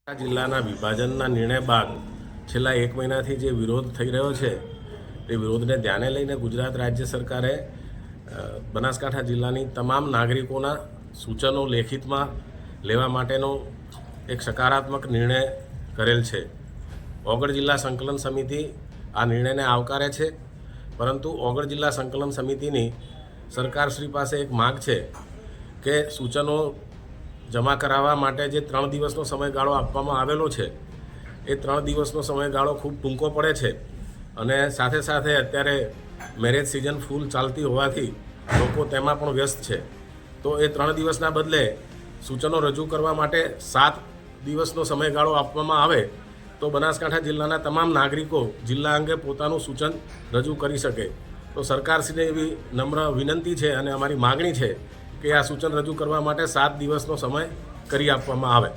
જિલ્લાના વિભાજનના નિર્ણય બાદ છેલ્લા 1 મહિનાથી જે વિરોધ થઈ રહ્યો છે તે વિરોધને ધ્યાને લઈને ગુજરાત રાજ્ય સરકારે બનાસકાંઠા જિલ્લાની તમામ નાગરિકોના સૂચનો લેખિતમાં લેવા માટેનો એક સકારાત્મક નિર્ણય કરેલ છે। ઓગળ જિલ્લા સંકલન સમિતિ આ નિર્ણયને આવકારે છે, પરંતુ ઓગળ જિલ્લા સંકલન સમિતિની સરકારશ્રી પાસે એક માંગ છે કે સૂચનો જમા કરાવવા માટે જે 3 દિવસનો સમયગાળો આપવામાં આવેલો છે એ 3 દિવસનો સમયગાળો ખૂબ ટૂંકો પડે છે અને સાથે સાથે અત્યારે મેરેજ સિઝન ફૂલ ચાલતી હોવાથી લોકો તેમાં પણ વ્યસ્ત છે। તો એ 3 દિવસના બદલે સૂચનો રજૂ કરવા માટે 7 દિવસનો સમયગાળો આપવામાં આવે તો બનાસકાંઠા જિલ્લાના તમામ નાગરિકો જિલ્લા અંગે પોતાનું સૂચન રજૂ કરી શકે। તો સરકારશ્રીને એવી નમ્ર વિનંતી છે અને અમારી માગણી છે કે આ સૂચન રજૂ કરવા માટે 7 દિવસનો સમય કરી આપવામાં આવે।